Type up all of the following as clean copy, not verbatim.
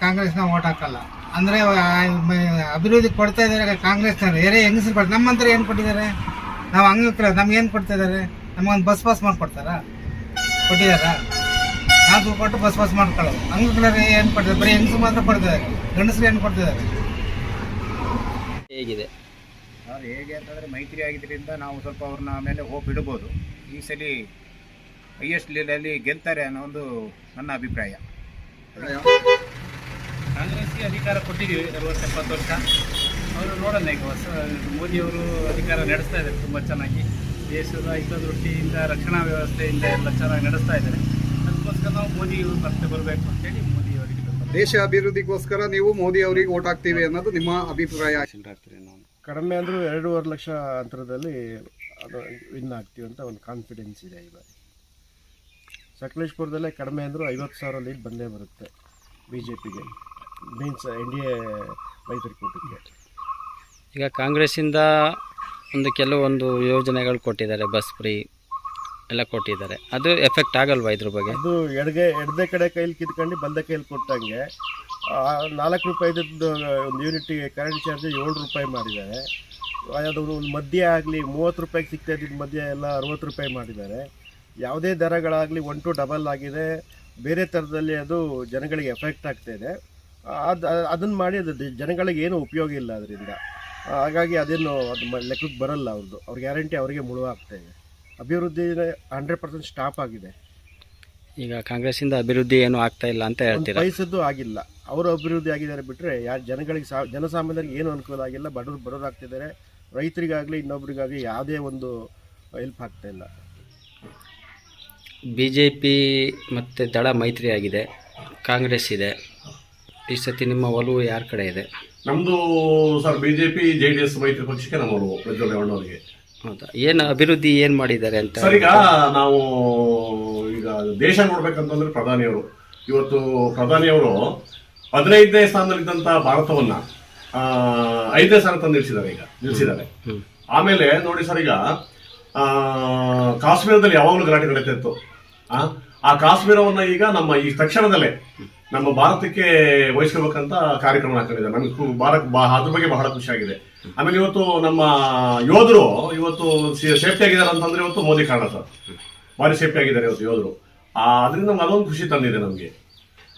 ಕಾಂಗ್ರೆಸ್ನ ಓಟ್ ಹಾಕಲ್ಲ ಅಂದ್ರೆ ಅಭಿವೃದ್ಧಿ ಕೊಡ್ತಾ ಇದ್ದಾರೆ ಕಾಂಗ್ರೆಸ್ನವ್ರು. ಏರೇ ಹೆಂಗಸರು ಕೊಡ್ತಾರೆ, ನಮ್ಮಂತರ ಏನು ಕೊಟ್ಟಿದ್ದಾರೆ? ನಾವು ಅಂಗವಿಕಲ ನಮ್ಗೆ ಏನು ಕೊಡ್ತಾ ಇದ್ದಾರೆ? ನಮಗೊಂದು ಬಸ್ ಪಾಸ್ ಮಾಡಿಕೊಡ್ತಾರಾ? ಕೊಟ್ಟಿದ್ದಾರಾ? ನಾವು ಕೊಟ್ಟು ಬಸ್ ಪಾಸ್ ಮಾಡ್ಕೊಳ್ಳೋದು. ಅಂಗವಿಕಲರು ಏನು ಕೊಡ್ತಾರೆ? ಬರೀ ಹೆಂಗಸರು ಮಾತ್ರ ಕೊಡ್ತಿದ್ದಾರೆ, ಗಂಡಸರು ಏನು ಕೊಡ್ತಿದ್ದಾರೆ? ಹೇಗಿದೆ ಅವ್ರು ಹೇಗೆ ಅಂತಂದರೆ ಮೈತ್ರಿ ಆಗಿದ್ದರಿಂದ ನಾವು ಸ್ವಲ್ಪ ಅವ್ರನ್ನ ಮೇಲೆ ಹೋಪ್ ಇಡ್ಬೋದು. ಈ ಸಲ ಹೈಯೆಸ್ಟ್ ಲೀಡಲ್ಲಿ ಗೆಲ್ತಾರೆ ಅನ್ನೋ ಒಂದು ನನ್ನ ಅಭಿಪ್ರಾಯ. ಕಾಂಗ್ರೆಸ್ಗೆ ಅಧಿಕಾರ ಕೊಟ್ಟಿದ್ದೀವಿ 60-70 ವರ್ಷ. ಅವರು ನೋಡೋಣ ಈಗ ಹೊಸ ಮೋದಿಯವರು ಅಧಿಕಾರ ನಡೆಸ್ತಾ ಇದ್ದಾರೆ ತುಂಬ ಚೆನ್ನಾಗಿ. ದೇಶದ ಹಿತದೃಷ್ಟಿಯಿಂದ ರಕ್ಷಣಾ ವ್ಯವಸ್ಥೆಯಿಂದ ಎಲ್ಲ ಚೆನ್ನಾಗಿ ನಡೆಸ್ತಾ ಇದ್ದಾರೆ. ಅದಕ್ಕೋಸ್ಕರ ನಾವು ಮೋದಿ ಮತ್ತೆ ಬರಬೇಕು ಅಂತೇಳಿ ಮೋದಿ ಅವರಿಗೆ ದೇಶ ಅಭಿವೃದ್ಧಿಗೋಸ್ಕರ ನೀವು ಮೋದಿ ಅವರಿಗೆ ಓಟ್ ಹಾಕ್ತೀವಿ ಅನ್ನೋದು ನಿಮ್ಮ ಅಭಿಪ್ರಾಯ. ಕಡಿಮೆ ಅಂದರೂ 2.5 ಲಕ್ಷ ಅಂತರದಲ್ಲಿ ಅದು ವಿನ್ ಆಗ್ತೀವಿ ಅಂತ ಒಂದು ಕಾನ್ಫಿಡೆನ್ಸ್ ಇದೆ. ಈಗ ಸಕಲೇಶ್ಪುರದಲ್ಲೇ ಕಡಿಮೆ ಅಂದರೂ 50,000 ಲೀಡ್ ಬಂದೇ ಬರುತ್ತೆ BJPಗೆ, ಮೀನ್ಸ್ NDA ಮೈತ್ರಿಕೂಟಕ್ಕೆ. ಈಗ ಕಾಂಗ್ರೆಸ್ಸಿಂದ ಕೆಲವೊಂದು ಯೋಜನೆಗಳು ಕೊಟ್ಟಿದ್ದಾರೆ, ಬಸ್ ಫ್ರೀ ಎಲ್ಲ ಕೊಟ್ಟಿದ್ದಾರೆ. ಅದು ಎಫೆಕ್ಟ್ ಆಗಲ್ವಾ ಇದ್ರ ಬಗ್ಗೆ? ಅದು ಎಡದೆ ಕಡೆ ಕೈಲಿ ಕಿತ್ಕೊಂಡು ಬಲ್ದೆ ಕೈಲಿ ಕೊಟ್ಟಂಗೆ 4 ರೂಪಾಯಿದ್ದು ಒಂದು ಯೂನಿಟ್ಟಿಗೆ ಕರೆಂಟ್ ಚಾರ್ಜ್ 7 ರೂಪಾಯಿ ಮಾಡಿದ್ದಾರೆ. ಅದು ಒಂದು ಮದ್ಯ ಆಗಲಿ 30 ರೂಪಾಯಿಗೆ ಸಿಗ್ತಾ ಇದ್ದಿದ್ದು ಮದ್ಯ ಎಲ್ಲ 60 ರೂಪಾಯಿ ಮಾಡಿದ್ದಾರೆ. ಯಾವುದೇ ದರಗಳಾಗಲಿ 1 to ಡಬಲ್ ಆಗಿದೆ. ಬೇರೆ ಥರದಲ್ಲಿ ಅದು ಜನಗಳಿಗೆ ಎಫೆಕ್ಟ್ ಆಗ್ತಾಯಿದೆ. ಅದನ್ನು ಮಾಡಿ ಅದು ಜನಗಳಿಗೆ ಏನೂ ಉಪಯೋಗ ಇಲ್ಲ ಅದರಿಂದ. ಹಾಗಾಗಿ ಅದೇನು ಅದು ಲೆಕ್ಕಕ್ಕೆ ಬರಲ್ಲ ಅವ್ರದ್ದು. ಅವ್ರ ಗ್ಯಾರಂಟಿ ಅವರಿಗೆ ಮುಳುವಾಗ್ತಾಯಿದೆ. ಅಭಿವೃದ್ಧಿ 100% ಸ್ಟಾಪ್ ಆಗಿದೆ. ಈಗ ಕಾಂಗ್ರೆಸ್ಸಿಂದ ಅಭಿವೃದ್ಧಿ ಏನೂ ಆಗ್ತಾ ಇಲ್ಲ ಅಂತ ಹೇಳ್ತೀರಾ? ಪೈಸದ್ದು ಆಗಿಲ್ಲ. ಅವರು ಅಭಿವೃದ್ಧಿ ಆಗಿದ್ದಾರೆ ಬಿಟ್ಟರೆ ಯಾರು ಜನಗಳಿಗೆ ಜನಸಾಮಾನ್ಯರಿಗೆ ಏನೂ ಅನುಕೂಲ ಆಗಿಲ್ಲ. ಬಡವರು ಆಗ್ತಿದ್ದಾರೆ. ರೈತರಿಗಾಗಲಿ ಇನ್ನೊಬ್ರಿಗಾಗಲಿ ಯಾವುದೇ ಒಂದು ಹೆಲ್ಪ್ ಆಗ್ತಾ ಇಲ್ಲ. BJP ಮತ್ತು ದಳ ಮೈತ್ರಿ ಆಗಿದೆ, ಕಾಂಗ್ರೆಸ್ ಇದೆ. ಈ ಸತಿ ನಿಮ್ಮ ಒಲವು ಯಾರ ಕಡೆ ಇದೆ? ನಮ್ಮದು ಸರ್ BJP JDS ಮೈತ್ರಿ ಪಕ್ಷಕ್ಕೆ ನಮ್ಮ ಒಲವು ಪ್ರಜ್ವಲ್ ರೇವಣ್ಣವರಿಗೆ. ಹೌದಾ? ಏನು ಅಭಿವೃದ್ಧಿ ಏನು ಮಾಡಿದ್ದಾರೆ ಅಂತ ಸರ್? ಈಗ ನಾವು ಈಗ ದೇಶ ನೋಡ್ಬೇಕಂತಂದ್ರೆ ಪ್ರಧಾನಿಯವರು ಇವತ್ತು ಪ್ರಧಾನಿಯವರು 15ನೇ ಸ್ಥಾನದಲ್ಲಿದ್ದಂಥ ಭಾರತವನ್ನ 5ನೇ ಸ್ಥಾನ ತಂದು ನಿಲ್ಲಿಸಿದ್ದಾರೆ. ಆಮೇಲೆ ನೋಡಿ ಸರ್, ಈಗ ಕಾಶ್ಮೀರದಲ್ಲಿ ಯಾವಾಗಲೂ ಗಲಾಟೆ ನಡೀತಾ ಇತ್ತು. ಆ ಕಾಶ್ಮೀರವನ್ನ ಈಗ ನಮ್ಮ ಈ ತಕ್ಷಣದಲ್ಲೇ ನಮ್ಮ ಭಾರತಕ್ಕೆ ವಹಿಸ್ಕೋಬೇಕಂತ ಕಾರ್ಯಕ್ರಮ ಹಾಕೊಂಡಿದ್ದಾರೆ. ನಮಗೆ ಅದ್ರ ಬಗ್ಗೆ ಬಹಳ ಖುಷಿ ಆಗಿದೆ. ಆಮೇಲೆ ಇವತ್ತು ನಮ್ಮ ಯೋಧರು ಇವತ್ತು ಸೇಫ್ಟಿ ಆಗಿದ್ದಾರೆ ಅಂತಂದ್ರೆ ಇವತ್ತು ಮೋದಿ ಕಾರಣ ಸರ್. ಭಾರಿ ಸೇಫ್ಟಿ ಆಗಿದ್ದಾರೆ ಇವತ್ತು ಯೋಧರು. ಅದರಿಂದ ನಮ್ಗೆ ಅದೊಂದು ಖುಷಿ ತಂದಿದೆ ನಮಗೆ.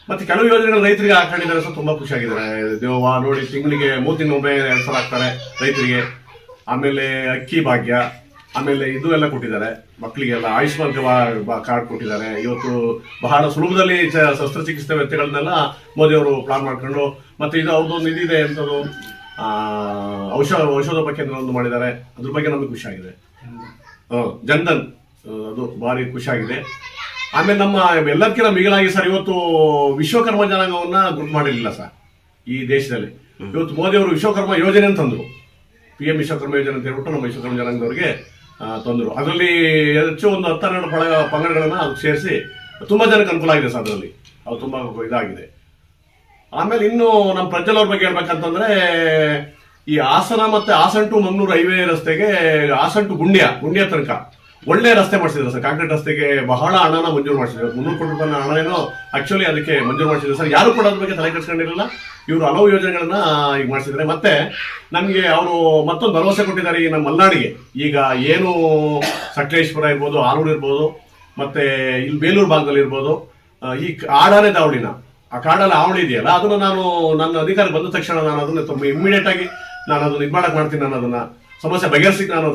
ಮತ್ತೆ ಕೆಲವು ಯೋಜನೆಗಳು ರೈತರಿಗೆ ಹಾಕೊಂಡಿದ್ದಾರೆ ಸರ್, ತುಂಬಾ ಖುಷಿ ಆಗಿದ್ದಾರೆ. ದೇವ ನೋಡಿ, ತಿಂಗಳಿಗೆ 3 ತಿಂಗಳು 2 ಸಲ ಹಾಕ್ತಾರೆ ರೈತರಿಗೆ. ಆಮೇಲೆ ಅಕ್ಕಿ ಭಾಗ್ಯ, ಆಮೇಲೆ ಇದು ಎಲ್ಲ ಕೊಟ್ಟಿದ್ದಾರೆ ಮಕ್ಕಳಿಗೆಲ್ಲ. ಆಯುಷ್ಮಾನ್ ಕಾರ್ಡ್ ಕೊಟ್ಟಿದ್ದಾರೆ. ಇವತ್ತು ಬಹಳ ಸುಲಭದಲ್ಲಿ ಶಸ್ತ್ರಚಿಕಿತ್ಸೆ ವೆಚ್ಚಗಳನ್ನೆಲ್ಲ ಮೋದಿ ಅವರು ಪ್ಲಾನ್ ಮಾಡ್ಕೊಂಡು, ಮತ್ತೆ ಇದು ಅವ್ರದ್ದೊಂದು ಇದಿದೆ ಎಂಥದ್ದು ಔಷಧೋಪಕೇಂದ್ರ ಒಂದು ಮಾಡಿದ್ದಾರೆ. ಅದ್ರ ಬಗ್ಗೆ ನಮಗೆ ಖುಷಿ ಆಗಿದೆ. ಜನ್ಧನ್ ಅದು ಭಾರಿ ಖುಷಿ ಆಗಿದೆ. ಆಮೇಲೆ ನಮ್ಮ ಎಲ್ಲದಕ್ಕಿಂತ ಮಿಗಿಲಾಗಿ ಸರ್, ಇವತ್ತು ವಿಶ್ವಕರ್ಮ ಜನಾಂಗವನ್ನ ಗುರುತು ಮಾಡಿರಲಿಲ್ಲ ಸರ್ ಈ ದೇಶದಲ್ಲಿ. ಇವತ್ತು ಮೋದಿ ಅವರು ವಿಶ್ವಕರ್ಮ ಯೋಜನೆ ಅಂತಂದ್ರು, PM ವಿಶ್ವಕರ್ಮ ಯೋಜನೆ ಅಂತ ಹೇಳ್ಬಿಟ್ಟು ನಮ್ಮ ವಿಶ್ವಕರ್ಮ ಜನಾಂಗದವರಿಗೆ ತಂದರು. ಅದರಲ್ಲಿ ಹೆಚ್ಚು ಒಂದು 10-12 ಪಂಗಡಗಳನ್ನ ಸೇರಿಸಿ ತುಂಬಾ ಜನಕ್ಕೆ ಅನುಕೂಲ ಆಗಿದೆ ಸರ್. ಅದರಲ್ಲಿ ಅದು ತುಂಬಾ ಇದಾಗಿದೆ. ಆಮೇಲೆ ಇನ್ನು ನಮ್ಮ ಪ್ರಜ್ವಲ್ ಅವ್ರ ಬಗ್ಗೆ ಹೇಳ್ಬೇಕಂತಂದ್ರೆ, ಈ ಹಾಸನ ಮತ್ತೆ ಹಾಸನ ಟು ಮಂಗಳೂರು ಹೈವೇ ರಸ್ತೆಗೆ, ಹಾಸನ ಟು ಗುಂಡ್ಯ ತನಕ ಒಳ್ಳೆ ರಸ್ತೆ ಮಾಡಿಸಿದ್ರು ಸರ್. ಕಾಂಕ್ರೀಟ್ ರಸ್ತೆಗೆ ಬಹಳ ಹಣನ ಮಂಜೂರು ಮಾಡಿಸಿದ್ರು. 300 ಕೋಟಿ ರೂಪಾಯಿ ಹಣನೇನೋ ಆಕ್ಚುಲಿ ಅದಕ್ಕೆ ಮಂಜೂರು ಮಾಡಿಸಿದ್ರು ಸರ್. ಯಾರು ಕೂಡ ಅದ್ರ ಬಗ್ಗೆ ತಲೆ ಕೆಡಿಸ್ಕೊಂಡಿರಲಿಲ್ಲ. ಇವರು ಹಲವು ಯೋಜನೆಗಳನ್ನ ಈಗ ಮಾಡಿಸಿದ್ದಾರೆ. ಮತ್ತೆ ನಮಗೆ ಅವರು ಮತ್ತೊಂದು ಭರವಸೆ ಕೊಟ್ಟಿದ್ದಾರೆ ಈ ನಮ್ಮ ಮಲೆನಾಡಿಗೆ. ಈಗ ಏನು ಸಕಲೇಶ್ಪುರ ಇರ್ಬೋದು, ಆಲೂರು ಇರ್ಬೋದು, ಮತ್ತೆ ಇಲ್ಲಿ ಬೇಲೂರು ಭಾಗದಲ್ಲಿ ಇರ್ಬೋದು, ಈ ಆಡಾನೆ ದಾವಳಿನ ಆ ಕಾಡಲ್ಲಿ ಆವಳಿ ಇದೆಯಲ್ಲ, ಅದನ್ನ ನಾನು ನನ್ನ ಅಧಿಕಾರ ಬಂದ ತಕ್ಷಣ ನಾನು ಅದನ್ನ ಇಮ್ಮಿಡಿಯೇಟ್ ಆಗಿ ನಾನು ಅದನ್ನ ಮಾಡ್ತೀನಿ. ನಾನು ಅದನ್ನ ಸಮಸ್ಯೆ ಬಗೆಹರಿಸಿ ನಾನು